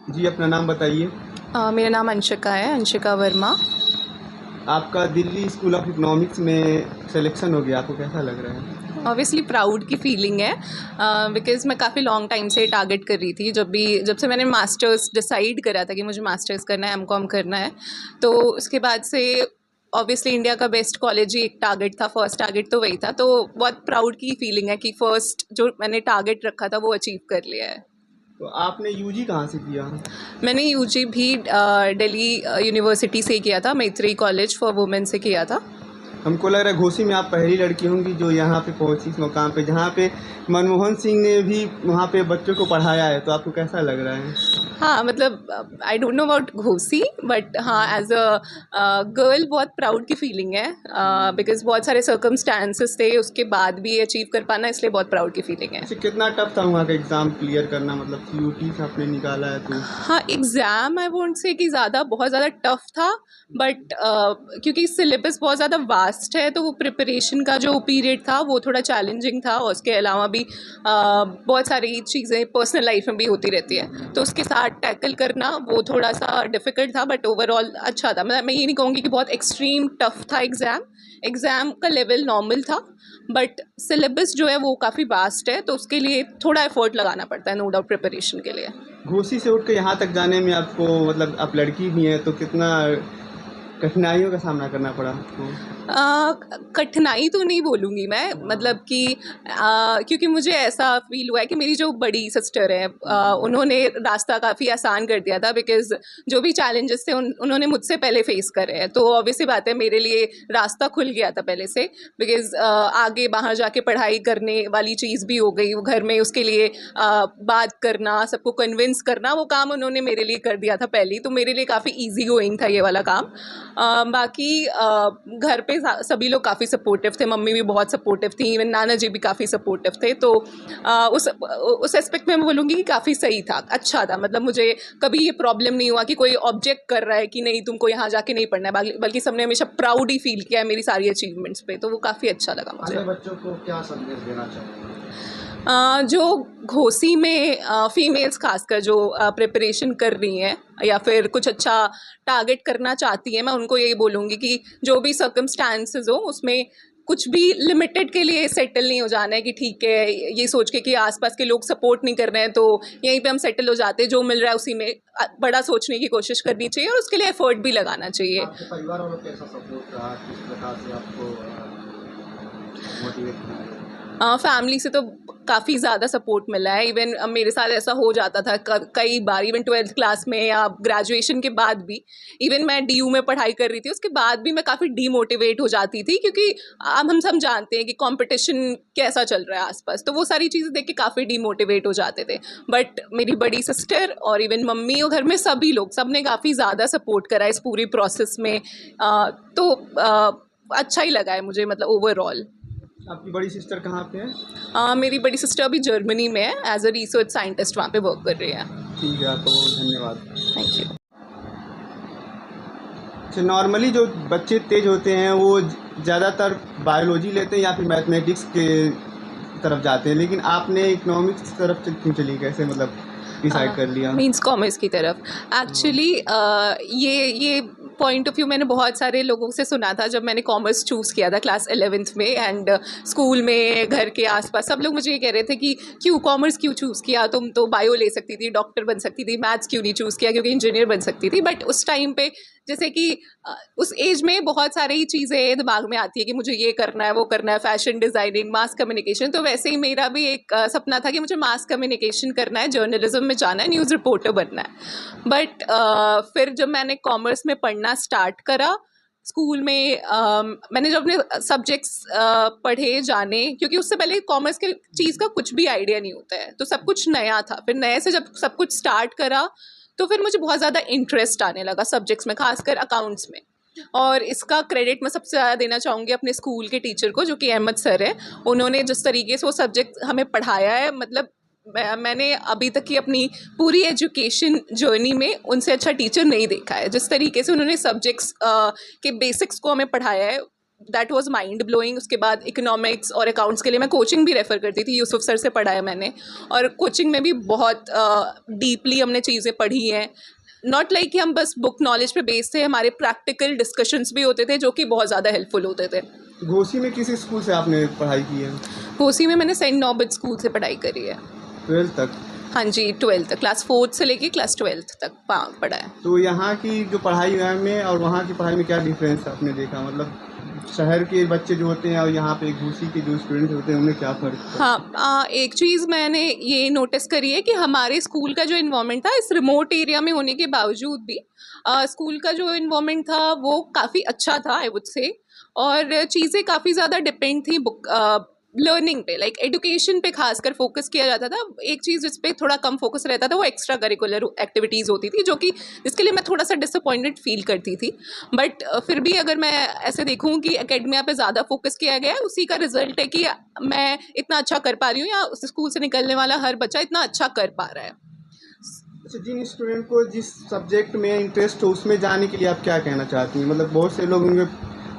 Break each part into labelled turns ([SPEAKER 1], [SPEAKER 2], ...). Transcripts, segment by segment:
[SPEAKER 1] जी, अपना नाम बताइए।
[SPEAKER 2] मेरा नाम अंशिका है, अंशिका वर्मा।
[SPEAKER 1] आपका दिल्ली स्कूल ऑफ इकोनॉमिक्स में सिलेक्शन हो गया, आपको कैसा लग रहा है?
[SPEAKER 2] ऑब्वियसली प्राउड की फीलिंग है, बिकॉज़ मैं काफ़ी लॉन्ग टाइम से टारगेट कर रही थी। जब से मैंने मास्टर्स डिसाइड करा था कि मुझे मास्टर्स करना है, एमकॉम करना है, तो उसके बाद से ऑब्वियसली इंडिया का बेस्ट कॉलेज ही एक टारगेट था, फर्स्ट टारगेट तो वही था। तो बहुत प्राउड की फीलिंग है कि फर्स्ट जो मैंने टारगेट रखा था वो अचीव कर लिया है।
[SPEAKER 1] तो आपने यूजी कहाँ से किया?
[SPEAKER 2] मैंने यूजी भी दिल्ली यूनिवर्सिटी से किया था, मैत्री कॉलेज फॉर वुमेन से किया था।
[SPEAKER 1] हमको लग रहा है घोसी में आप पहली लड़की होंगी जो यहाँ पे पहुँची इस मुकाम पे, जहाँ पे मनमोहन सिंह ने भी वहाँ पे बच्चों को पढ़ाया है। तो आपको कैसा लग रहा है?
[SPEAKER 2] हाँ, मतलब I don't know about Ghosi, but हाँ, एज अ गर्ल बहुत प्राउड की फीलिंग है, बिकॉज बहुत सारे सर्कमस्टांसेस थे, उसके बाद भी अचीव कर पाना, इसलिए बहुत प्राउड की फीलिंग है।
[SPEAKER 1] अच्छा, कितना टफ था वहाँ का एग्ज़ाम क्लियर करना? मतलब सीयूटी से आपने निकाला है तो
[SPEAKER 2] हाँ, एग्ज़ाम आई वोंट से कि बहुत ज़्यादा टफ था, बट क्योंकि सिलेबस बहुत ज़्यादा वास्ट है, तो वो प्रिपरेशन का जो पीरियड था वो थोड़ा चैलेंजिंग था, और उसके अलावा भी बहुत सारी चीज़ें पर्सनल लाइफ में भी होती रहती है, तो उसके साथ टैकल करना वो थोड़ा सा डिफ़िकल्ट था, बट ओवरऑल अच्छा था। मैं ये नहीं कहूँगी कि बहुत एक्सट्रीम टफ था एग्ज़ाम। एग्ज़ाम का लेवल नॉर्मल था, बट सिलेबस जो है वो काफ़ी वास्ट है, तो उसके लिए थोड़ा एफर्ट लगाना पड़ता है, नो डाउट, प्रिपरेशन के लिए।
[SPEAKER 1] घोसी से उठ के यहाँ तक जाने में आपको, मतलब आप लड़की भी हैं तो कितना कठिनाइयों का सामना करना पड़ा आपको?
[SPEAKER 2] कठिनाई तो नहीं बोलूँगी मैं, मतलब कि क्योंकि मुझे ऐसा फ़ील हुआ है कि मेरी जो बड़ी सिस्टर है, उन्होंने रास्ता काफ़ी आसान कर दिया था, बिकॉज़ जो भी चैलेंजेस थे उन्होंने मुझसे पहले फ़ेस करे हैं, तो ऑब्वियस सी बात है मेरे लिए रास्ता खुल गया था पहले से, बिकॉज़ आगे बाहर जाके पढ़ाई करने वाली चीज़ भी हो गई, वो घर में उसके लिए बात करना, सबको कन्विंस करना, वो काम उन्होंने मेरे लिए कर दिया था पहले ही, तो मेरे लिए काफ़ी ईज़ी गोइंग था ये वाला काम। बाकी घर पे सभी लोग काफ़ी सपोर्टिव थे, मम्मी भी बहुत सपोर्टिव थी, इवन नाना जी भी काफ़ी सपोर्टिव थे, तो उस एस्पेक्ट में मैं बोलूँगी कि काफ़ी सही था, अच्छा था। मतलब मुझे कभी ये प्रॉब्लम नहीं हुआ कि कोई ऑब्जेक्ट कर रहा है कि नहीं तुमको यहाँ जाके नहीं पढ़ना है, बल्कि सबने हमेशा प्राउड ही फील किया है मेरी सारी अचीवमेंट्स पे, तो वो काफ़ी अच्छा लगा मुझे।
[SPEAKER 1] अन्य बच्चों को क्या संदेश देना चाहेंगे?
[SPEAKER 2] जो घोसी में फीमेल्स खासकर जो प्रिपरेशन कर रही हैं या फिर कुछ अच्छा टारगेट करना चाहती हैं, मैं उनको यही बोलूँगी कि जो भी सर्कमस्टांसेस हो उसमें कुछ भी लिमिटेड के लिए सेटल नहीं हो जाना है कि ठीक है ये सोच के कि आसपास के लोग सपोर्ट नहीं कर रहे हैं तो यहीं पे हम सेटल हो जाते हैं, जो मिल रहा है उसी में बड़ा सोचने की कोशिश करनी चाहिए और उसके लिए एफर्ट भी लगाना चाहिए।
[SPEAKER 1] आपके परिवार वालों कैसा सपोर्ट रहा, किस प्रकार से आपको मोटिवेट किया?
[SPEAKER 2] फैमिली से तो काफ़ी ज़्यादा सपोर्ट मिला है, इवन मेरे साथ ऐसा हो जाता था कई बार, इवन 12th क्लास में या ग्रेजुएशन के बाद भी, इवन मैं डीयू में पढ़ाई कर रही थी उसके बाद भी मैं काफ़ी डीमोटिवेट हो जाती थी, क्योंकि अब हम सब जानते हैं कि कंपटीशन कैसा चल रहा है आसपास, तो वो सारी चीज़ें देख के काफ़ी डीमोटिवेट हो जाते थे। बट मेरी बड़ी सिस्टर और इवन मम्मी और घर में सभी लोग, सब ने काफ़ी ज़्यादा सपोर्ट करा इस पूरी प्रोसेस में, तो अच्छा ही लगा है मुझे, मतलब ओवरऑल।
[SPEAKER 1] आपकी बड़ी सिस्टर कहाँ पे है?
[SPEAKER 2] मेरी बड़ी सिस्टर अभी जर्मनी में है, एज अ रिसर्च साइंटिस्ट वहाँ पे वर्क कर रही है।
[SPEAKER 1] ठीक है, आपको बहुत धन्यवाद।
[SPEAKER 2] Thank you.
[SPEAKER 1] अच्छा, नॉर्मली जो बच्चे तेज होते हैं वो ज़्यादातर बायोलॉजी लेते हैं या फिर मैथमेटिक्स के तरफ जाते हैं, लेकिन आपने इकोनॉमिक्स की तरफ क्यों चली, कैसे मतलब डिसाइड कर लिया?
[SPEAKER 2] मीन्स कॉमर्स की तरफ एक्चुअली ये पॉइंट ऑफ व्यू मैंने बहुत सारे लोगों से सुना था जब मैंने कॉमर्स चूज़ किया था क्लास 11th में, एंड स्कूल में घर के आसपास सब लोग मुझे ये कह रहे थे कि क्यों कॉमर्स क्यों चूज़ किया, तुम तो बायो ले सकती थी, डॉक्टर बन सकती थी, मैथ्स क्यों नहीं चूज़ किया क्योंकि इंजीनियर बन सकती थी। बट उस टाइम पे जैसे कि उस एज में बहुत सारी चीज़ें दिमाग में आती है कि मुझे ये करना है वो करना है, फैशन डिज़ाइनिंग, मास कम्युनिकेशन, तो वैसे ही मेरा भी एक सपना था कि मुझे मास कम्युनिकेशन करना है, जर्नलिज्म में जाना है, न्यूज़ रिपोर्टर बनना है। बट फिर जब मैंने कॉमर्स में पढ़ना स्टार्ट करा स्कूल में, मैंने जब अपने सब्जेक्ट्स पढ़े जाने, क्योंकि उससे पहले कॉमर्स के चीज़ का कुछ भी आइडिया नहीं होता है, तो सब कुछ नया था, फिर नए से जब सब कुछ स्टार्ट करा तो फिर मुझे बहुत ज़्यादा इंटरेस्ट आने लगा सब्जेक्ट्स में, खासकर अकाउंट्स में। और इसका क्रेडिट मैं सबसे ज़्यादा देना चाहूँगी अपने स्कूल के टीचर को, जो कि अहमद सर है। उन्होंने जिस तरीके से वो सब्जेक्ट हमें पढ़ाया है, मतलब मैंने अभी तक की अपनी पूरी एजुकेशन जर्नी में उनसे अच्छा टीचर नहीं देखा है। जिस तरीके से उन्होंने सब्जेक्ट्स के बेसिक्स को हमें पढ़ाया है, दैट वाज माइंड ब्लोइंग। उसके बाद इकोनॉमिक्स और अकाउंट्स के लिए मैं कोचिंग भी रेफ़र करती थी, यूसुफ सर से पढ़ा है मैंने, और कोचिंग में भी बहुत डीपली हमने चीज़ें पढ़ी हैं। नॉट लाइक कि हम बस बुक नॉलेज पे बेस्ड थे, हमारे प्रैक्टिकल डिस्कशंस भी होते थे जो कि बहुत ज़्यादा हेल्पफुल होते थे।
[SPEAKER 1] घोसी में किस स्कूल से आपने पढ़ाई की है?
[SPEAKER 2] कोसी में मैंने सेंट नॉबर्ट स्कूल से पढ़ाई करी है।
[SPEAKER 1] 12th तक?
[SPEAKER 2] हाँ जी, 12th तक, क्लास 4th से लेके क्लास 12th तक पढ़ा है।
[SPEAKER 1] तो यहाँ की जो पढ़ाई में और वहाँ की पढ़ाई में क्या डिफरेंस आपने देखा? मतलब शहर के बच्चे जो होते हैं और यहाँ पे घोसी के जो स्टूडेंट होते हैं उनमें क्या फ़र्क है?
[SPEAKER 2] हाँ, एक चीज़ मैंने ये नोटिस करी है कि हमारे स्कूल का जो इन्वायरमेंट था, इस रिमोट एरिया में होने के बावजूद भी स्कूल का जो इन्वायरमेंट था वो काफ़ी अच्छा था, आई वुड से। और चीज़ें काफ़ी ज़्यादा डिपेंड थी बुक लर्निंग पे, लाइक एजुकेशन पे खासकर फोकस किया जाता था। एक चीज़ जिस पे थोड़ा कम फोकस रहता था वो एक्स्ट्रा करिकुलर एक्टिविटीज़ होती थी, जो कि जिसके लिए मैं थोड़ा सा डिसअपॉइंटेड फील करती थी। बट फिर भी अगर मैं ऐसे देखूँ कि एकेडमिया पे ज़्यादा फोकस किया गया है, उसी का रिजल्ट है कि मैं इतना अच्छा कर पा रही हूँ, या उस स्कूल से निकलने वाला हर बच्चा इतना अच्छा कर पा रहा है।
[SPEAKER 1] अच्छा, जिन स्टूडेंट को जिस सब्जेक्ट में इंटरेस्ट हो उसमें जाने के लिए आप क्या कहना चाहती हैं? मतलब बहुत से लोग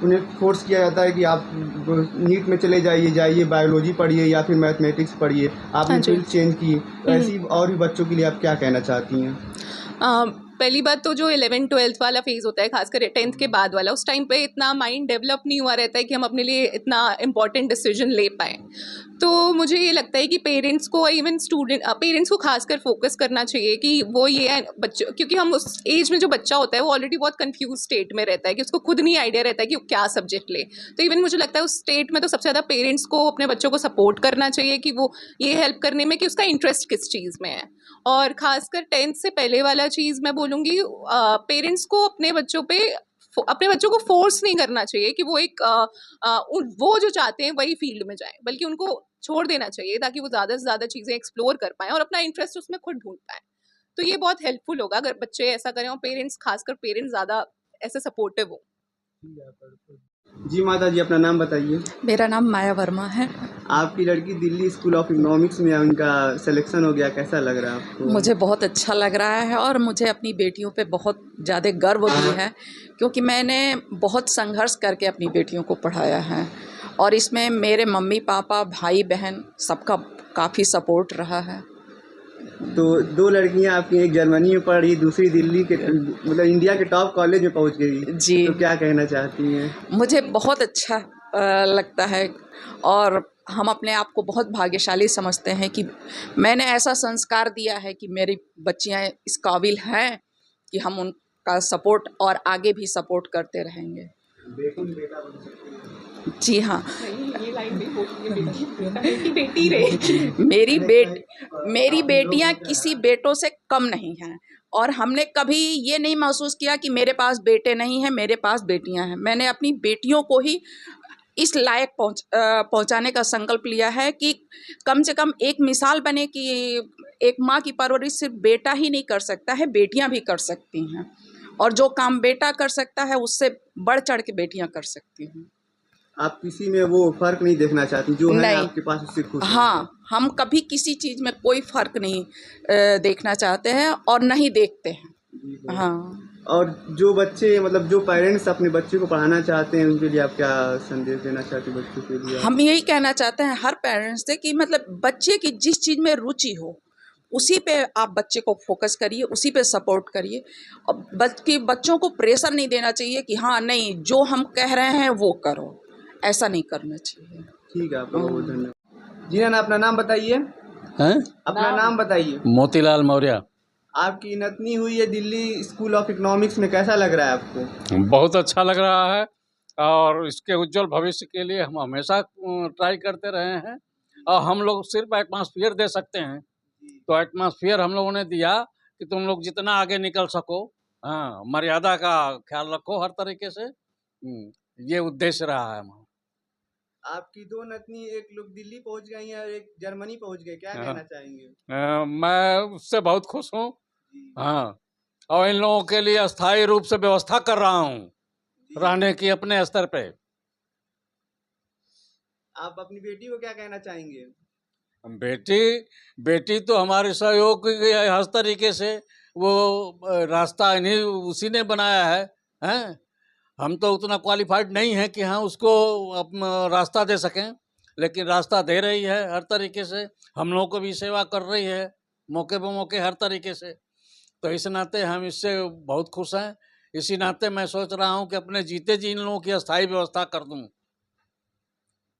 [SPEAKER 1] उन्हें फोर्स किया जाता है कि आप नीट में चले जाइए बायोलॉजी पढ़िए या फिर मैथमेटिक्स पढ़िए, आपने
[SPEAKER 2] हाँ जी।
[SPEAKER 1] फील्ड चेंज की, तो ऐसी और भी बच्चों के लिए आप क्या कहना चाहती हैं?
[SPEAKER 2] पहली बात तो जो 11th-12th वाला फेज़ होता है, खासकर 10th के बाद वाला, उस टाइम पे इतना माइंड डेवलप नहीं हुआ रहता है कि हम अपने लिए इतना इम्पॉर्टेंट डिसीजन ले पाएँ। तो मुझे ये लगता है कि पेरेंट्स को, इवन पेरेंट्स को खासकर फोकस करना चाहिए कि वो ये बच्चों, क्योंकि हम उस एज में जो बच्चा होता है वो ऑलरेडी बहुत कंफ्यूज स्टेट में रहता है कि उसको खुद नहीं आइडिया रहता है कि वो क्या सब्जेक्ट ले। तो इवन मुझे लगता है उस स्टेट में तो सबसे ज़्यादा पेरेंट्स को अपने बच्चों को सपोर्ट करना चाहिए कि वो ये हेल्प करने में कि उसका इंटरेस्ट किस चीज़ में है। और खासकर 10th से पहले वाला चीज़ मैं बोलूँगी, पेरेंट्स को अपने बच्चों को फोर्स नहीं करना चाहिए कि वो वो जो चाहते हैं वही फील्ड में जाएं, बल्कि उनको छोड़ देना चाहिए ताकि वो ज़्यादा से ज़्यादा चीज़ें एक्सप्लोर कर पाएँ और अपना इंटरेस्ट उसमें खुद ढूंढ पाएँ। तो ये बहुत हेल्पफुल होगा अगर बच्चे ऐसा करें और खासकर पेरेंट्स ज़्यादा ऐसे सपोर्टिव हो।
[SPEAKER 1] जी माता जी, अपना नाम बताइए।
[SPEAKER 3] मेरा नाम माया वर्मा है।
[SPEAKER 1] आपकी लड़की दिल्ली स्कूल ऑफ इकोनॉमिक्स में उनका सिलेक्शन हो गया, कैसा लग रहा है आपको?
[SPEAKER 3] मुझे बहुत अच्छा लग रहा है और मुझे अपनी बेटियों पे बहुत ज़्यादा गर्व भी है, क्योंकि मैंने बहुत संघर्ष करके अपनी बेटियों को पढ़ाया है और इसमें मेरे मम्मी पापा भाई बहन सबका काफ़ी सपोर्ट रहा है।
[SPEAKER 1] तो 2 लड़कियां आपकी, एक जर्मनी में पढ़ रही, दूसरी दिल्ली के मतलब इंडिया के टॉप कॉलेज में पहुंच गई।
[SPEAKER 3] जी।
[SPEAKER 1] तो क्या कहना चाहती हैं?
[SPEAKER 3] मुझे बहुत अच्छा लगता है और हम अपने आप को बहुत भाग्यशाली समझते हैं कि मैंने ऐसा संस्कार दिया है कि मेरी बच्चियां इस काबिल हैं कि हम उनका सपोर्ट और आगे भी सपोर्ट करते रहेंगे। जी हाँ। मेरी बेटियां किसी बेटों से कम नहीं हैं और हमने कभी ये नहीं महसूस किया कि मेरे पास बेटे नहीं हैं, मेरे पास बेटियां हैं। मैंने अपनी बेटियों को ही इस लायक पहुंचाने का संकल्प लिया है कि कम से कम एक मिसाल बने कि एक माँ की परवरिश सिर्फ बेटा ही नहीं कर सकता है, बेटियां भी कर सकती हैं और जो काम बेटा कर सकता है उससे बढ़ चढ़ के बेटियां कर सकती हैं।
[SPEAKER 1] आप किसी में वो फर्क नहीं देखना चाहती, जो है आपके पास उससे खुश हैं?
[SPEAKER 3] हाँ, हम कभी किसी चीज़ में कोई फ़र्क नहीं देखना चाहते हैं और नहीं देखते हैं। हाँ।
[SPEAKER 1] और जो बच्चे, मतलब जो पेरेंट्स अपने बच्चे को पढ़ाना चाहते हैं, उनके लिए आप क्या संदेश देना चाहते हैं बच्चों के लिए?
[SPEAKER 3] हम यही कहना चाहते हैं हर पेरेंट्स से कि मतलब बच्चे की जिस चीज़ में रुचि हो उसी पे आप बच्चे को फोकस करिए, उसी पे सपोर्ट करिए और बच्चों को प्रेशर नहीं देना चाहिए कि हाँ नहीं जो हम कह रहे हैं वो करो, ऐसा नहीं करना चाहिए।
[SPEAKER 1] ठीक है, आपका बहुत धन्यवाद। जी ना, अपना नाम बताइए।
[SPEAKER 4] हैं?
[SPEAKER 1] अपना नाम बताइए।
[SPEAKER 4] मोतीलाल मौर्य।
[SPEAKER 1] आपकी नतनी हुई है दिल्ली स्कूल ऑफ इकोनॉमिक्स में, कैसा लग रहा है आपको?
[SPEAKER 4] बहुत अच्छा लग रहा है और इसके उज्जवल भविष्य के लिए हम हमेशा ट्राई करते रहे हैं और हम लोग सिर्फ एटमॉस्फेयर दे सकते हैं। तो एटमॉस्फेयर हम लोगों ने दिया कि तुम लोग जितना आगे निकल सको, हाँ, मर्यादा का ख्याल रखो हर तरीके से। ये उद्देश्य रहा है हमारा।
[SPEAKER 1] आपकी 2 नतनी, एक लोग दिल्ली पहुंच गई हैं और एक जर्मनी पहुंच गए, क्या कहना चाहेंगे?
[SPEAKER 4] मैं उससे बहुत खुश हूँ। हाँ, और इन लोगों के लिए अस्थायी रूप से व्यवस्था कर रहा हूँ रहने की अपने स्तर पे।
[SPEAKER 1] आप अपनी बेटी को क्या कहना चाहेंगे?
[SPEAKER 4] बेटी तो हमारे सहयोग की हर तरीके से वो रास्ता उसी ने बनाया है, हैं? हम तो उतना क्वालिफाइड नहीं है कि हाँ उसको रास्ता दे सकें, लेकिन रास्ता दे रही है हर तरीके से, हम लोगों को भी सेवा कर रही है मौके पे मौके हर तरीके से। तो इस नाते हम इससे बहुत खुश हैं। इसी नाते मैं सोच रहा हूँ कि अपने जीते जी इन लोगों की अस्थायी व्यवस्था कर दूँ।